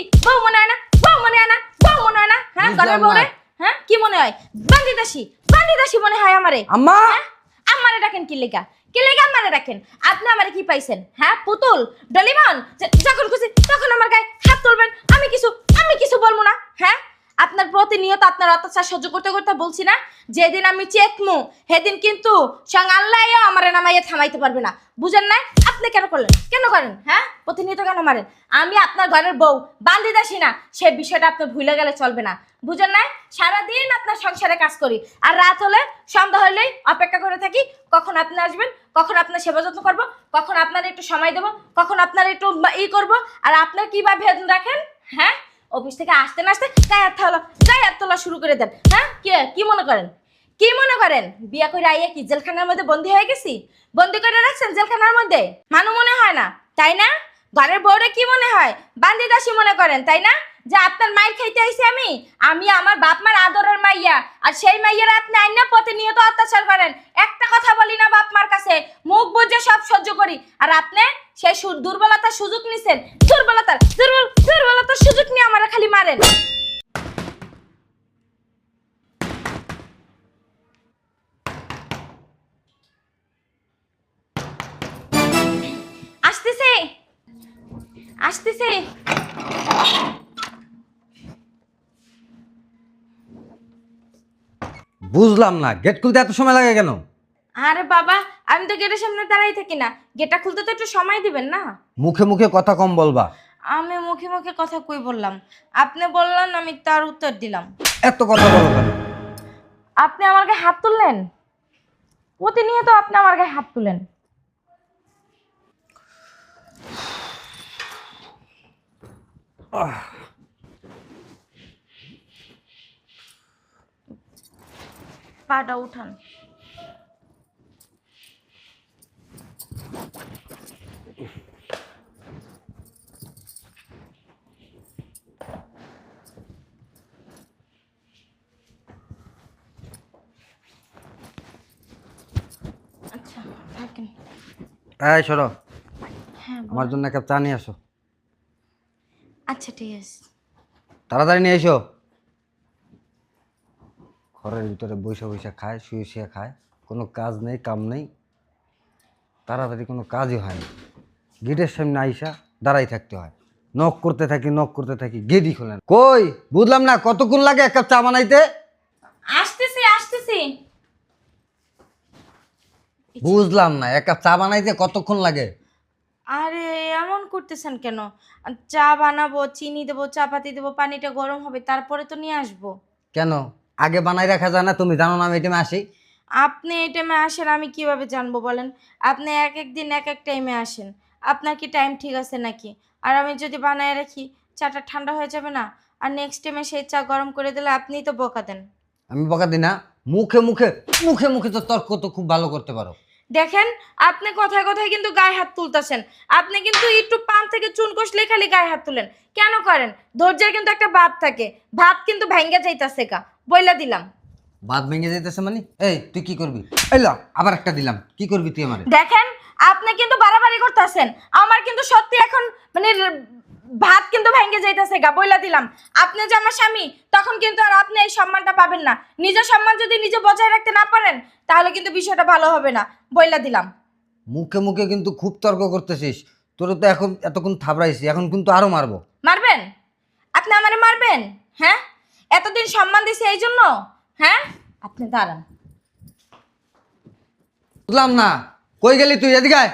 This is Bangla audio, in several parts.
কি বউ মনে হয় না? বউ মনে হয় না? বউ মনে হয় না? হ্যাঁ ঘরের বউ রে? হ্যাঁ কি মনে হয়? বান্দিদাসী মনে হয় আমারে। আম্মা হ্যাঁ? আমারে ডাকেন কি লেগা? কি লেগা আমারে ডাকেন? আপনি আমারে কি পাইছেন? হ্যাঁ পুতুল ডলিমন যখন খুশি তখন আমার গায়ে হাত তুলবেন, আমি কিছু বলবো না। হ্যাঁ আপনার প্রতিনিয়ত আপনার অত্যাচার সহ্য করতে করতে বলছি না, যেদিন আমি চেকমু সেদিন কিন্তু সঙ্গে আল্লাহও আমারে নামাইয়া থামাইতে পারবে না। বুঝেন না? আপনি কেন করলেন? কেন করেন? হ্যাঁ প্রতিনিয়ত কেন মারেন? আমি আপনার ঘরের বউ, বান্দিদাসী না, সে বিষয়টা আপনি ভুলে গেলে চলবে না। বুঝেন না? সারাদিন আপনার সংসারে কাজ করি, আর রাত হলে সন্ধ্যা হলেই অপেক্ষা করে থাকি কখন আপনি আসবেন, কখন আপনার সেবা যত্ন করবো, কখন আপনার একটু সময় দেবো, কখন আপনার একটু করবো। আর আপনার কিভাবে রাখেন? হ্যাঁ অফিস থেকে আসতে না আসতে গায়ে হাত তোলা শুরু করে দেন। হ্যাঁ কি মনে করেন? কি মনে করেন বিয়া করে আইয়া কি জেলখানার মধ্যে বন্দি হয়ে গেছি? বন্দি করে রাখছেন জেলখানার মধ্যে? মানু মনে হয় না, তাই না? ঘরের বউরে কি মনে হয়? বান্দিদাসী মনে করেন, তাই না? যে আপনার মায়ের খাইতে আইছি আমি আমার বাপ মার আদরের মাইয়া, আর সেই মাইয়ারা আপনি আইনা প্রতিনিয়ত অত্যাচার করেন। একটা কথা বলি না বাপ মার কাছে, মুখ বুঝে সব সহ্য করি, আর আপনি সেই দুর্বলতার সুযোগ নিছেন। দুর্বলতার সুযোগ নিয়ে আমারা খালি মারেন। আসতেছে আসতেছে। বুঝলাম না, গেট খুলতে এত সময় লাগে কেন? আরে বাবা আমি তো গেটের সামনে দাঁড়াই থাকি না, গেটটা খুলতে তো একটু সময় দিবেন না? মুখে মুখে কথা কম বলবা। আমি মুখে মুখে কথা কই বললাম? আপনি বললেন আমি তার উত্তর দিলাম। এত কথা বলো কেন? আপনি আমার গায়ে হাত তুললেন, প্রতিনিয়ত আপনি আমার গায়ে হাত তুলেন। পাটা উঠান। আচ্ছা থাকেন। এই সরো, হ্যাঁ আমার জন্য এক কাপ চা নিয়ে আসো। আচ্ছা ঠিক আছে। তাড়াতাড়ি নিয়ে এসো। ঘরের ভিতরে বৈশা বৈশা খায়, শুয়ে শুয়ে খায়, কোনো কাজ নেই কাম নেই, তাড়াতাড়ি কোনো কাজই হয় না। গেটের সামনে আইসা দাঁড়াই থাকতে হয়, নক করতে থাকি গেটই খোলেন। কই বুঝলাম না, কতক্ষণ লাগে এক কাপ চা বানাইতে? আসতেছি। বুঝলাম না, এক কাপ চা বানাইতে কতক্ষণ লাগে? আরে এমন করতেছেন কেন? চা বানাবো, চিনি দেবো, চাপাতি দেবো, পানিটা গরম হবে, তারপরে তো নিয়ে আসবো। কেন আগে বানাই রাখা যায় না? তুমি জানো না আমি এই টাইমে আসি? আপনি এই টাইমে আসেন আমি কিভাবে জানবো বলেন? আপনি এক এক দিন এক এক টাইমে আসেন, আপনার কি টাইম ঠিক আছে নাকি? আর আমি যদি বানায় রাখি চাটা ঠান্ডা হয়ে যাবে না? আর নেক্সট টাইমে সেই চা গরম করে দিলে আপনিই তো বকা দেন। আমি বকা দিই না, মুখে মুখে মুখে মুখে তো তর্ক তো খুব ভালো করতে পারো। দেখেন আপনি কথায় কথায় কিন্তু গায়ে হাত তুলতেছেন। আপনি কিন্তু একটু পান থেকে চুন কষলে খালি গায়ে হাত তুলেন। কেন করেন? ধৈর্যের কিন্তু একটা বাঁধ থাকে, ভাত কিন্তু ভাঙ্গা যাইতাছে কা, বইলা দিলাম। বাদ ভেঙে যাইতেছে মানে? এই তুই কি করবি? এলা আবার একটা দিলাম, কি করবি তুই আমারে? দেখেন আপনি কিন্তু বাড়াবাড়ি করতেছেন, আমার কিন্তু সত্যি এখন মানে ভাত কিন্তু ভেঙে যাইতাছে গা, বইলা দিলাম। আপনি যে আমার স্বামী তখন কিন্তু আর আপনি এই সম্মানটা পাবেন না। নিজের সম্মান যদি নিজে বজায় রাখতে না পারেন তাহলে কিন্তু বিষয়টা ভালো হবে না, বইলা দিলাম। মুখে মুখে কিন্তু খুব তর্ক করতেছিস। তোর তো এখন এতক্ষণ থাবড়াইছি, এখন কিন্তু আরো মারবো। মারবেন? আপনি আমারে মারবেন? হ্যাঁ এতদিন সম্মান দিছি এই জন্য? হ্যাঁ আপনি দাঁড়ান। বুঝলাম না, কই গেলি তুই? এদিকে আয়।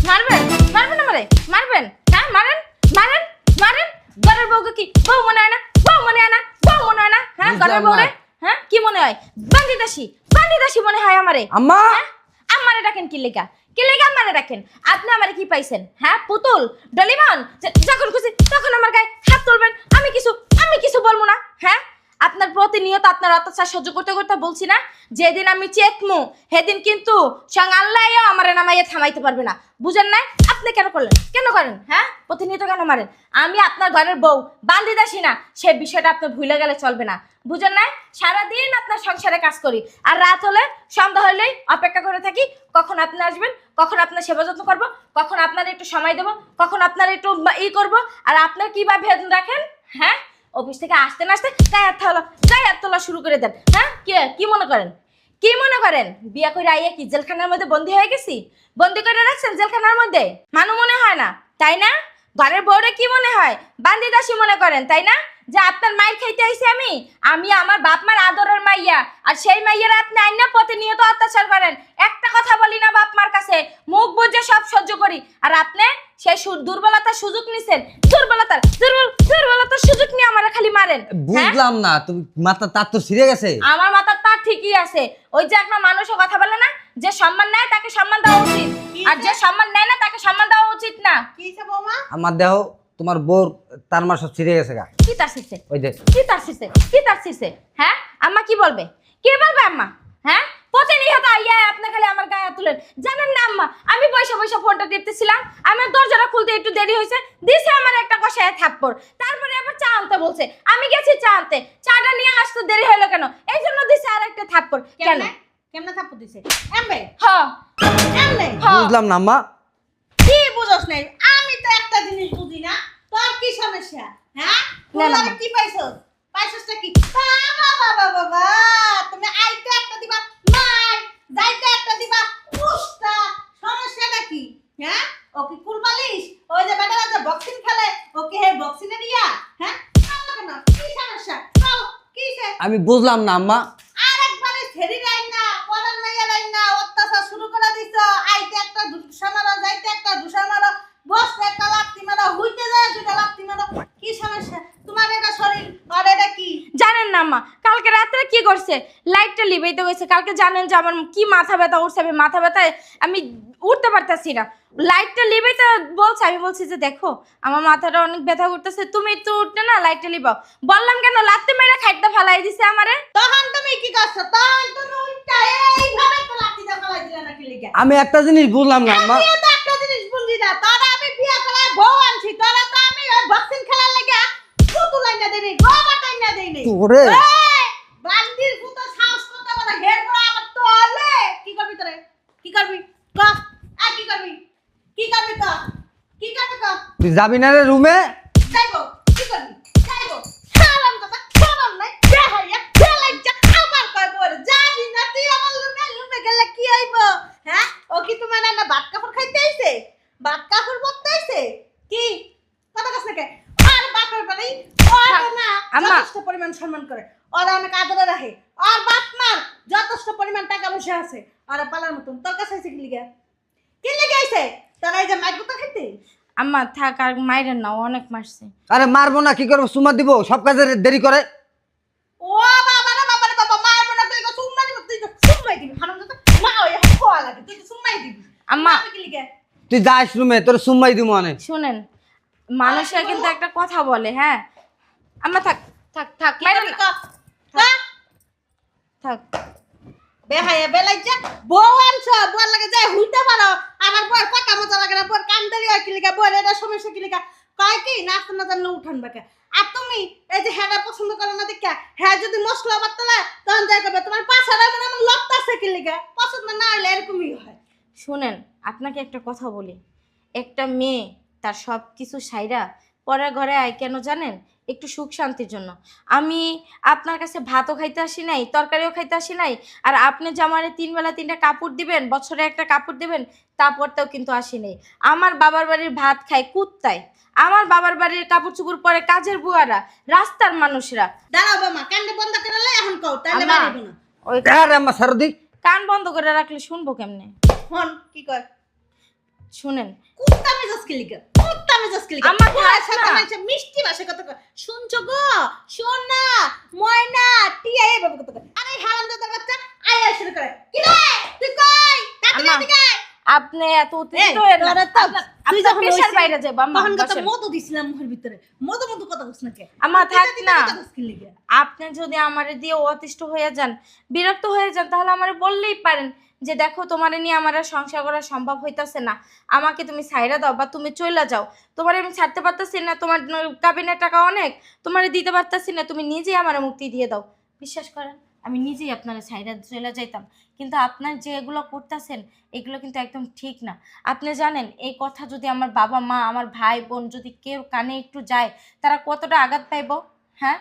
মারবেন? মারবেন আমারে? মারবেন? হ্যাঁ মারেন মারেন মারেন। ঘরের বউকে কি বউ মনে হয় না? বউ মনে হয় না? বউ মনে হয় না? হ্যাঁ ঘরের বুঝলাম বউ রে? না। হ্যাঁ কি মনে হয়? বান্দিদাসী মনে হয় আমারে। আম্মা হ্যাঁ আমারে ডাকেন কি লেগা? কি লেগা আমারে ডাকেন? আপনি আমারে কি পাইছেন? হ্যাঁ পুতুল ডলিমন যখন খুশি তখন আমার গায়ে হাত তুলবেন, আমি কিছু বলবো না। হ্যাঁ আপনার প্রতিনিয়ত আপনার অত্যাচার সহ্য করতে করতে বলছি না, যেদিন আমি চেকমু সেদিন কিন্তু সঙ্গে আল্লাহও আমার নামাইয়া থামাইতে পারবে না, বুঝেন না? আপনি কেন করলেন, কেন করেন? হ্যাঁ, প্রতিনিয়ত কেন মারেন? আমি আপনার ঘরের বউ, বান্দি দাসী না, সে বিষয়টা আপনি ভুলে গেলে চলবে না, বুঝেন না? সারাদিন আপনার সংসারে কাজ করি, আর রাত হলে সন্ধ্যা হলেই অপেক্ষা করে থাকি কখন আপনি আসবেন, কখন আপনার সেবা যত্ন করবো, কখন আপনার একটু সময় দেবো, কখন আপনার একটু করবো। আর আপনার কিভাবে ভেদ রাখেন? হ্যাঁ, অফিস থেকে আসতে না আসতে গায়ে হাত তোলা শুরু করে দেন। হ্যাঁ, কি মনে করেন, কি মনে করেন বিয়া করে আইয়া কি জেলখানার মধ্যে বন্দি হয়ে গেছি? বন্দি করে রাখছেন জেলখানার মধ্যে? মানু মনে হয় না, তাই না? ঘরের বউরে কি মনে হয়? বান্দি দাসী মনে করেন, তাই না? যে আপনার মাইর খাইতে আইছি আমি আমার বাপ মার আদরের মাইয়া, আর সেই মাইয়ারা আপনি আইনা প্রতিনিয়ত অত্যাচার করেন। একটা কথা বলি না বাপ মার কাছে, মুখ বুঝে সব সহ্য করি, আর আপনি সেই দুর্বলতার সুযোগ নিছেন, দুর্বলতার সুযোগ নিয়ে আমার খালি মারেন। বুঝলাম না, তুমি মাথা তার তো ছিঁড়ে গেছে। আমার মাথার তার ঠিকই আছে। ওই যে একটা মানুষও কথা বলে না, যে সম্মান নেয় তাকে সম্মান দেওয়া উচিত, আর যে সম্মান নেয় না তাকে সম্মান দেওয়া উচিত না। কি হইছে বৌমা? আমার দেহ তোমার বোর তার মার সব ছিঁড়ে গেছে গা। কি তার শিখছে? ওই যে কি তার শিখছে? কি তার শিখছে? হ্যাঁ, আম্মা কি বলবে? কি বলবে আম্মা? হ্যাঁ, প্রতিনিয়ত আইয়া আপনি খালি আমার গায়ে হাত তুলেন। জানেন না আম্মা, আমি বসে বসে ফোনটা টিপতেছিলাম, আমার দরজাটা খুলতে একটু দেরি হয়েছে, দিছে আমার একটা কষায় থাপ্পড়, তারপরে আবার চা আনতে বলছে, আমি গেছি চা আনতে, চাটা নিয়ে আসতে দেরি হলো কেন, এই জন্য দিছে আর একটা থাপ্পড়। কেন? কেমনে থাপ্পড় দিছে? এমবে হ্যাঁ, এমনে বুঝলাম না আম্মা। কি বুঝছ নাই? আমি তো একটা জিনিস বুঝি না, তোর কি সমস্যা? হ্যাঁ, না, না, তুই কি পাইছস? পাইছসটা কি? বাবা বাবা বাবা, তুমি আইতে একটা দিবা মার, যাইতে একটা দিবা পুষ্টা, সমস্যাটা কি? হ্যাঁ, ও কি কুলবালিশ? ওই যে বেটারা যে বক্সিং খেলে, ওকে হে বক্সিং এ দিয়া? হ্যাঁ, কেন? কি সমস্যা? কও, কি সে? আমি বুঝলাম না আম্মা। আরেকবারে ছেড়ি রাইন না, পরান মাইয়া রাইন না, অত্যাচার শুরু করে দিছ। আইতে একটা দুসা মারো, যাইতে একটা দুসা মারো, বসতে একটা লাত্তি মারো, হইতে যায় দুটা লাত্তি মারো। কি সমস্যা? তোমার এটা শরীর আর এটা কি? জানেন না আম্মা, কালকে রাত্রে কি করছে? লাইটটা লিবাইতে গেছে। কালকে জানেন যে আমার কি মাথা ব্যথা উঠছে, আমি মাথা ব্যথায় আমি উঠতে পারতাছি না। লাইটটা লিবাইতে বলছে, আমি বলছি যে দেখো আমার মাথাটা অনেক ব্যথা করতেছে, তুমি একটু উঠতে না লাইটটা লিবাও। বললাম কেন, লাত্তি মেরে খাইতে ফালাই দিছে আমারে। তখন তুমি কি করছো? তখন তুমি উঠটা এইভাবে তো লাত্তি দা ফেলাই দিলা নাকি লিগা? আমি একটা জিনিস বুঝলাম না আম্মা। আমিও তো একটা জিনিস বুঝি না, তোরা আমি বিয়া করে বউ আনছি, তোরা তো আমি ওই বক্সিং খেলার লাগা পুতুল আইনা দেই নাই, গোবর আইনা দেই নাই। ওরে বান্দির পুতো সাহস করতে বলে হের করে আবার তোলে। কি করবি তোরে? কি করবি? ক আ কি করবি? কি করবি ক? কি করবি ক? তুই যাবি না রে রুমে? যাইবো। কি করবি? যাইবো। সালাম কথা সালাম নাই। দেখাইয়া দেলাইয়া আমার কয় বলে যাবি না তুই আমার রুমে গেলে কি হইব? হ্যাঁ? ও কি তোমার না ভাত কাপড় খাইতে আইছে? ভাত কাপড় পরতে আইছে? কি? কথা কস না কে? আর বাপের বাড়ি ওর না আম্মা। যথেষ্ট পরিমাণ সম্মান করে। ওরা অনেক আদরে রাখে। আর বাপ মার যথেষ্ট পরিমাণ টাকা পয়সা আছে। আর পালার মতন তোর কাছে আইছে কি লিগা? কি লিগা আইছে? তোরা এই যে মাইকুতা খাইতে? আম্মা থাক, আর মাইরেন না, ও অনেক মারছে। আরে মারবো না, কি করবো? সুমা দিব, সব কাজে দেরি করে। ও বাবা রে বাবা মায়ের মনে তুই তো সুম্মাই দিবি, তুই তো সুম্মাই দিবি হারাম দাদা মা ওই কোয়া লাগে তুই তো সুম্মাই দিবি আম্মা। আমি কি লিখে তুই যাস রুমে, তোর সুমাই দিব অনেক। শুনেন, মানুষের কিন্তু একটা কথা বলে। হ্যাঁ আম্মা থাক থাক থাক, মাইরেন না, থাক। বেহায়া বেলাইজা বউ আনছো, বউর লাগে যাই হইতে পারো। আমার বউর কথা মজা লাগে না, বউর কান দেরি হয় কি লিখা, বউর এটা সমস্যা কি লিখা, কয় কি নাচতে না জানলে উঠান বাকে। আর তুমি এই যে হ্যাঁ পছন্দ করো না দেখা, হ্যাঁ যদি মশলা বাতলে তখন যাই করবে তোমার পাছাড়া মানে আমার লড়তাছে কি লিখা, পছন্দ না হলে এরকমই হয়। শুনেন, আপনাকে একটা কথা বলি, একটা মেয়ে তার সব কিছু সাইরা পরের ঘরে আয় কেন জানেন? একটু সুখ শান্তির জন্য। আমি আপনার কাছে ভাতও খাইতে আসি নাই, তরকারিও খাইতে আসি নাই, আর আপনি যে আমার 3 বেলা 3টা কাপড় দিবেন, বছরে একটা কাপড় দিবেন, তা পরতেও কিন্তু আসি নাই। আমার বাবার বাড়ির ভাত খায় কুত্তায়, আমার বাবার বাড়ির কাপড় চুপড় পরে কাজের বুয়ারা, রাস্তার মানুষরা। দাঁড়াও বাবা কান্দে বন্ধ করে লাই এখন কও তাহলে আম্মা, বাড়িব না। ওই আরে আম্মা সারদি, কান বন্ধ করে রাখলে শুনবো কেমনে? হন কি কয় শুনেন, কুত্তা মেজাজ কি লিখা, কুত্তা মেজাজ কি লিখা, আমার আমার থাক সাথে না। মাইছে মিষ্টি ভাষা কত কয়, শুনছো গো সোনা ময়না টিয়া এই বাবা কত কয়। আরে হারামজাদা বাচ্চা আয়া শুরু করে কি রে তুই কই তাড়াতাড়ি আম্মা, এদিকে আয়। আপনি এত এই, উত্তেজিত হয়ে তোরা তো তুই আপনার যখন প্রেশার হইছিস, বাইরে যাবো আম্মা তখন কত বসেন। মধু দিছিলাম মুখের ভিতরে, মধু মধু কথা বলছ না কে? আম্মা থাক না। কথা বলছ কি লিগা? আপনি যদি আমারে দিয়ে অতিষ্ঠ হয়ে যান, বিরক্ত হয়ে যান, তাহলে আমারে বললেই পারেন যে দেখো তোমারে নিয়ে আমার আর সংসার করা সম্ভব হইতাছে না, আমাকে তুমি ছাইড়া দাও বা তুমি চইলা যাও। তোমারে আমি ছাড়তে পারতাছি না, তোমার কাবিনের টাকা অনেক, তোমারে দিতে পারতাছি না, তুমি নিজেই আমারে মুক্তি দিয়ে দাও। বিশ্বাস করেন আমি নিজেই আপনারা ছাইড়া চলে যাইতাম, কিন্তু আপনার যে এগুলো করতেছেন এগুলো কিন্তু একদম ঠিক না। আপনি জানেন এই কথা যদি আমার বাবা মা আমার ভাই বোন যদি কেউ কানে একটু যায়, তারা কতটা আঘাত পাইব, হ্যাঁ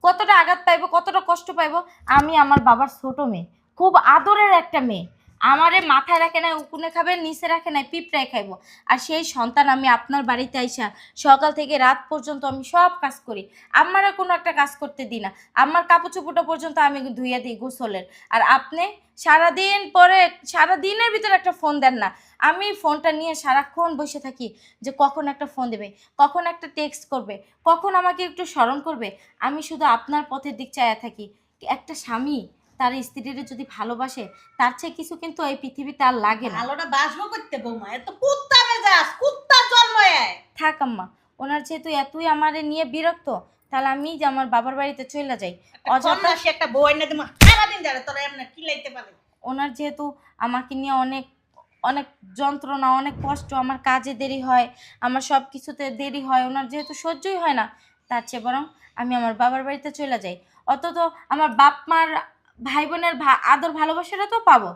কতটা আঘাত পাইবো, কতটা কষ্ট পাইবো। আমি আমার বাবার ছোট মেয়ে, খুব আদরের একটা মেয়ে, আমারে মাথায় রাখে নাই উকুনে খাবে, নিচে রাখে নাই পিঁপড়ায় খাইবো। আর সেই সন্তান আমি আপনার বাড়িতে আইসা সকাল থেকে রাত পর্যন্ত আমি সব কাজ করি, আমারও কোনো একটা কাজ করতে দিই না, আমার কাপড় চোপড়টা পর্যন্ত আমি ধুইয়া দিই গোসলের। আর আপনি সারাদিন পরে সারাদিনের ভিতরে একটা ফোন দেন না, আমি ফোনটা নিয়ে সারাক্ষণ বসে থাকি যে কখন একটা ফোন দেবে, কখন একটা টেক্সট করবে, কখন আমাকে একটু স্মরণ করবে। আমি শুধু আপনার পথের দিক চাইয়া থাকি। একটা স্বামী তার স্ত্রীর যদি ভালোবাসে, তার চেয়ে কিছু কিন্তু এই পৃথিবীতে আর লাগে না। ভালোটা বাসবো করতে বৌমা, এত কুত্তা মেজাজ, কুত্তা জন্ময়। থাক আম্মা, ওনার যেহেতু এতই আমারে নিয়ে বিরক্ত, তাহলে আমি যে আমার বাবার বাড়িতে চলে যাই। অযথা অযথা একটা বউ এনে দিমু, সারাদিন যারে তোরা এমনি কিলাইতে পারে। ওনার যেহেতু আমাকে নিয়ে অনেক অনেক যন্ত্রণা, অনেক কষ্ট, আমার কাজে দেরি হয়, আমার সব কিছুতে দেরি হয়, ওনার যেহেতু সহ্যই হয় না, তার চেয়ে বরং আমি আমার বাবার বাড়িতে চলে যাই। অন্তত আমার বাপ মার ভাই বোনের আদর ভালোবাসাটা তো পাবো,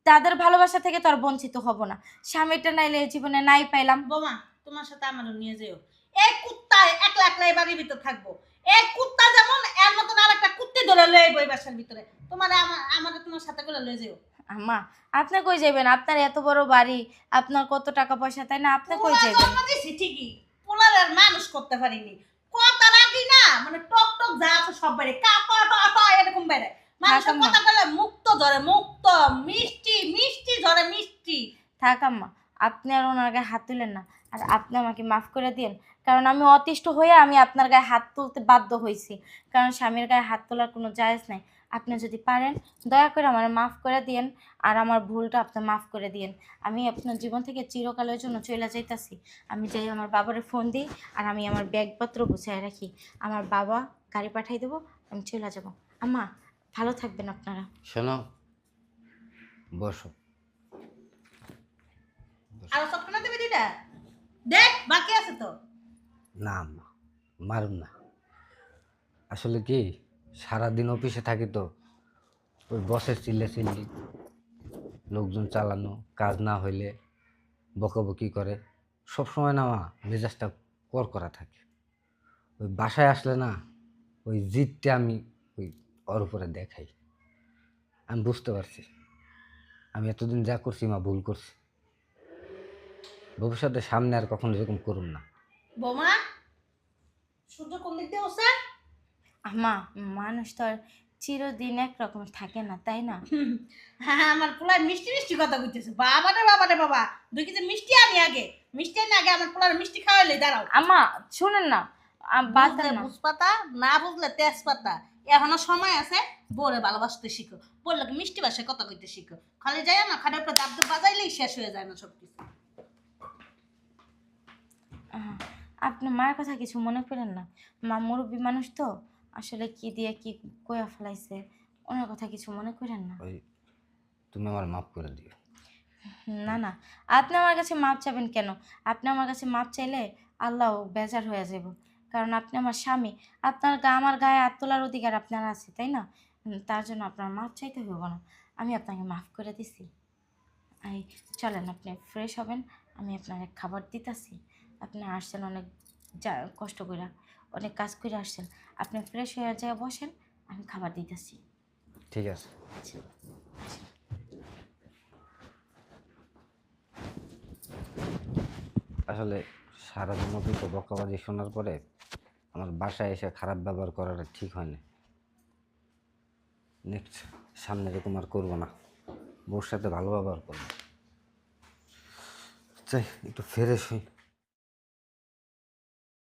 তাদের ভালোবাসা থেকে তো আর বঞ্চিত হব না। স্বামীটা নাইলে এই জীবনে নাই পাইলাম। বৌমা তোমার সাথে আমারও নিয়ে যেও। এই কুত্তা একলা একলা এই বাড়ির ভিতর থাকবো, এই কুত্তা যেমন এর মতন আর একটা কুত্তি ধরে লয়ে আইবো এই বাসার ভিতরে। তোমার আমার তোমার সাথে করে লয়ে যেও। আম্মা আপনি কই যাবেন? আপনার এত বড় বাড়ি, আপনার কত টাকা পয়সা, তাই না? আপনি কই পোলা যাবেন? জন্ম দিছি ঠিকই, পোলার আর মানুষ করতে পারিনি। কথা রাখি না, মানে টক টক যা আছে সব বেড়ে কাপা টাটা এরকম বেড়ে। মানুষের আম্মা। কথা বলে মুক্ত ঝরে, মুক্ত মিষ্টি মিষ্টি ঝরে মিষ্টি। থাক আম্মা, আপনি আর ওনার গায়ে হাত তুলেন না, আর আপনি আমাকে মাফ করে দিন। কারণ আমি অতিষ্ঠ হয়ে আমি আপনার গায়ে হাত তুলতে বাধ্য হয়েছি, কারণ স্বামীর গায়ে হাত তোলার কোনো জায়েজ নাই। আপনি যদি পারেন দয়া করে আমার মাফ করে দিন, আর আমার ভুলটা আপনি মাফ করে দিন। আমি আপনার জীবন থেকে চিরকালের জন্য চলে যাইতাছি। আমি যাই আমার বাবারে ফোন দিই, আর আমি আমার ব্যাগপত্র গুছিয়ে রাখি, আমার বাবা গাড়ি পাঠাই দেবো, আমি চলে যাব। আম্মা ভালো থাকবেন আপনারা। শোনো, বসো। আর সবখানে দেবে দিটা দেখ, বাকি আছে তো। না আম্মা, মারুম না। আসলে কি, সারাদিন অফিসে থাকি তো, ওই বসের চিল্লি লোকজন চালানো, কাজ না হইলে বকাবকি করে, সব সময় না মা মেজাজটা করা থাকে। ওই বাসায় আসলে না ওই জিদটা আমি ওই ওর উপরে দেখাই। আমি বুঝতে পারছি আমি এতদিন যা করছি মা ভুল করছি, ভবিষ্যতে সামনে আর কখনো এরকম করুন না। বৌমা সূর্য কোন দিক দিয়ে ওঠে? আম্মা মানুষ তো আর চিরদিন একরকম থাকে না, তাই না? হ্যাঁ আমার পোলার মিষ্টি মিষ্টি কথা কইতেছে। বাবা রে বাবা, 2 কেজি মিষ্টি আনি আগে, মিষ্টি আনি আগে আমার পোলার মিষ্টি খাওয়াইলে দাঁড়াও। আম্মা শুনেন না, বাদ দেন না। বুঝপাতা না বুঝলে তেজপাতা। এখনো সময় আছে, বউরে ভালোবাসতে শিখো, বললে মিষ্টি ভাষায় কথা কইতে শিখো। খালি যাই না খাটের উপরে দাব বাজাইলেই শেষ হয়ে যায় না সবকিছু। আপনি মায়ের কথা কিছু মনে করেন না, মা মুরব্বী মানুষ তো, আসলে কি দিয়ে কি কয়া ফেলাইছে, ওনার কথা কিছু মনে করেন না। ওই তুমি আমার মাফ করে দিও। না না, আপনি আমার কাছে মাপ চাবেন কেন? আপনি আমার কাছে মাপ চাইলে আল্লাহ বেজার হয়ে যাব, কারণ আপনি আমার স্বামী, আপনার আমার গায়ে হাত তোলার অধিকার আপনার আছে, তাই না? তার জন্য আপনার মাপ চাইতে হইব না, আমি আপনাকে মাফ করে দিছি। এই চলেন আপনি ফ্রেশ হবেন, আমি আপনার খাবার দিতেছি। আপনি আসছেন অনেক কষ্ট করে, অনেক কাজ করে আসছেন, আপনি ফ্রেশ হয়ে যায় বসেন, আমি খাবার দিতেছি। ঠিক আছে। আসলে সারাদিন অফিস বকাবাজি শোনার পরে আমার বাসায় এসে খারাপ ব্যবহার করাটা ঠিক হয় না। নেক্সট সামনে এরকম আর করবো না, বউর সাথে ভালো ব্যবহার করবো। চাই একটু ফ্রেশ হই।